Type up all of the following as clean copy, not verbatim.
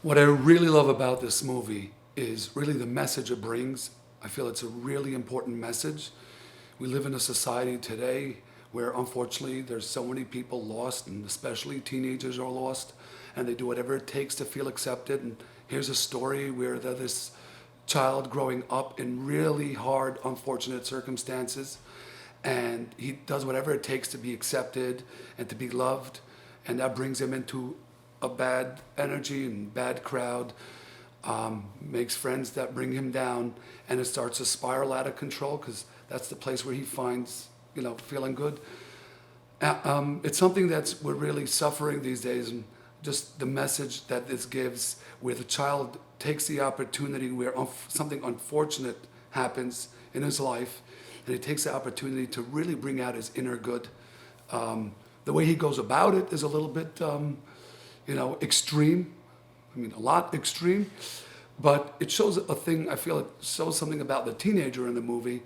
What I really love about this movie is really the message it brings. I feel it's a really important message. We live in a society today where unfortunately there's so many people lost, and especially teenagers are lost, and they do whatever it takes to feel accepted. And here's a story where there's this child growing up in really hard, unfortunate circumstances, and he does whatever it takes to be accepted and to be loved, and that brings him into a bad energy and bad crowd, makes friends that bring him down, and it starts to spiral out of control because that's the place where he finds, feeling good. It's something that's we're really suffering these days, and just the message that this gives, where the child takes the opportunity where something unfortunate happens in his life, and he takes the opportunity to really bring out his inner good. The way he goes about it is a little bit, extreme. I mean, a lot extreme, but it shows a thing. I feel it shows something about the teenager in the movie,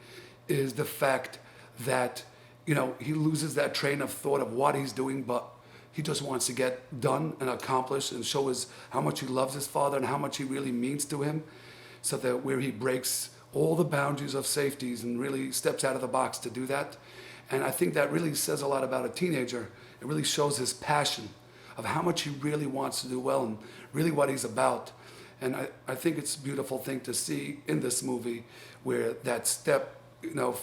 is the fact that he loses that train of thought of what he's doing, but he just wants to get done and accomplished and show how much he loves his father and how much he really means to him, so that where he breaks all the boundaries of safeties and really steps out of the box to do that. And I think that really says a lot about a teenager. It really shows his passion of how much he really wants to do well and really what he's about. And I think it's a beautiful thing to see in this movie, where that step,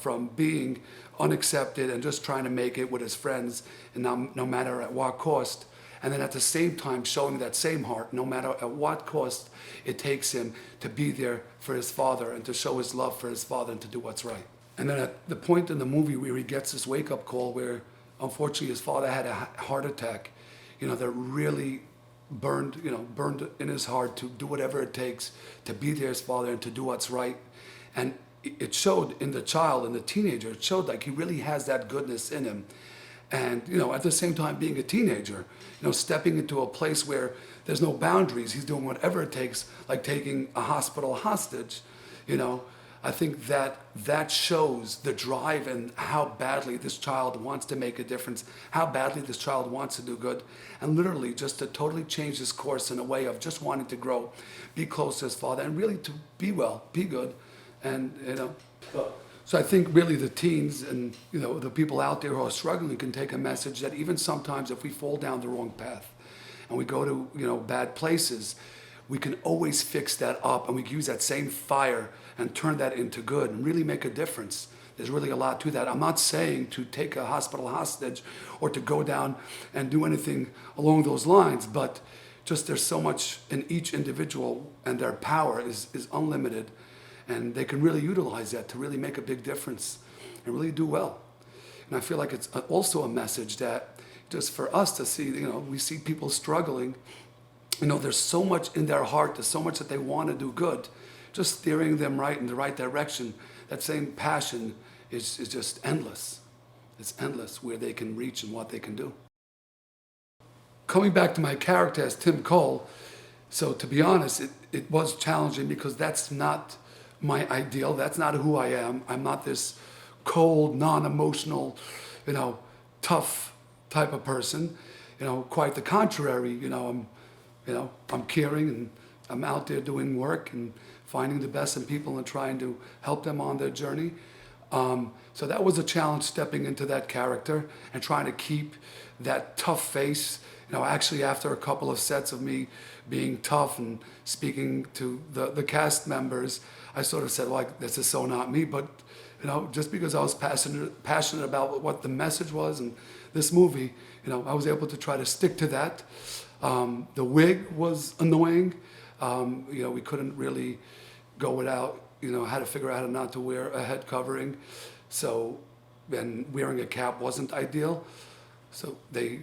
from being unaccepted and just trying to make it with his friends, and no matter at what cost, and then at the same time showing that same heart, no matter at what cost it takes him to be there for his father and to show his love for his father and to do what's right. And then at the point in the movie where he gets this wake-up call where unfortunately his father had a heart attack, that really burned in his heart to do whatever it takes to be there as father and to do what's right. And it showed in the child and the teenager, it showed like he really has that goodness in him. And, at the same time being a teenager, stepping into a place where there's no boundaries, he's doing whatever it takes, like taking a hospital hostage, I think that shows the drive and how badly this child wants to make a difference, how badly this child wants to do good, and literally just to totally change his course in a way of just wanting to grow, be close to his father, and really to be well, be good, and So I think really the teens and the people out there who are struggling can take a message that even sometimes if we fall down the wrong path and we go to bad places, we can always fix that up, and we can use that same fire and turn that into good and really make a difference. There's really a lot to that. I'm not saying to take a hospital hostage or to go down and do anything along those lines, but just there's so much in each individual, and their power is unlimited, and they can really utilize that to really make a big difference and really do well. And I feel like it's also a message that just for us to see, we see people struggling. There's so much in their heart, there's so much that they want to do good. Just steering them right in the right direction, that same passion is just endless. It's endless where they can reach and what they can do. Coming back to my character as Tim Cole, so to be honest, it was challenging because that's not my ideal, that's not who I am. I'm not this cold, non-emotional, tough type of person. Quite the contrary. I'm caring, and I'm out there doing work and finding the best in people and trying to help them on their journey. So that was a challenge, stepping into that character and trying to keep that tough face. Actually after a couple of sets of me being tough and speaking to the cast members, I sort of said, like, this is so not me, but just because I was passionate about what the message was in this movie, I was able to try to stick to that. The wig was annoying. We couldn't really go without, how to figure out how not to wear a head covering. So, and wearing a cap wasn't ideal. So they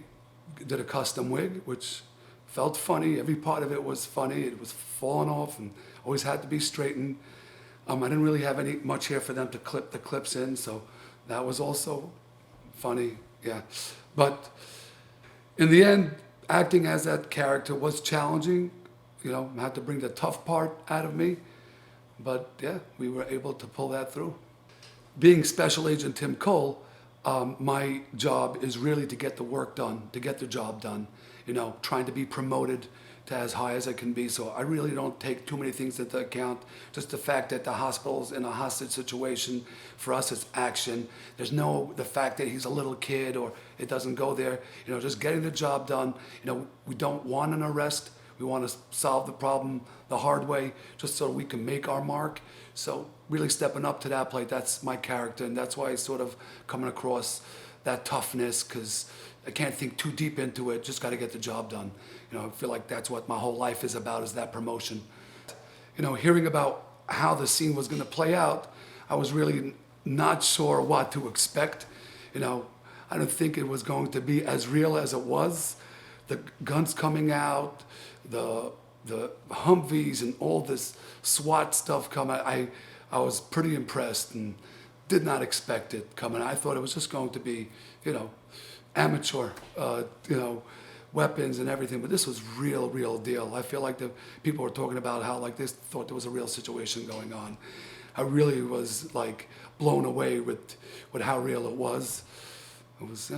did a custom wig, which felt funny. Every part of it was funny. It was falling off and always had to be straightened. I didn't really have much hair for them to clip the clips in, so that was also funny, yeah. But in the end, acting as that character was challenging. I had to bring the tough part out of me. But yeah, we were able to pull that through. Being Special Agent Tim Cole, my job is really to get the work done, to get the job done. Trying to be promoted to as high as it can be. So I really don't take too many things into account. Just the fact that the hospital's in a hostage situation, for us it's action. There's no, the fact that he's a little kid or it doesn't go there. You know, just getting the job done. You know, we don't want an arrest. We want to solve the problem the hard way, just so we can make our mark. So really stepping up to that plate, that's my character, and that's why I sort of coming across that toughness, because I can't think too deep into it, just got to get the job done. You know, I feel like that's what my whole life is about, is that promotion. You know, hearing about how the scene was going to play out, I was really not sure what to expect. You know, I don't think it was going to be as real as it was. The guns coming out, the Humvees and all this SWAT stuff coming. I was pretty impressed and did not expect it coming. I thought it was just going to be, you know, amateur, you know, weapons and everything. But this was real deal. I feel like the people were talking about how like this thought there was a real situation going on. I really was like blown away with how real it was. It was.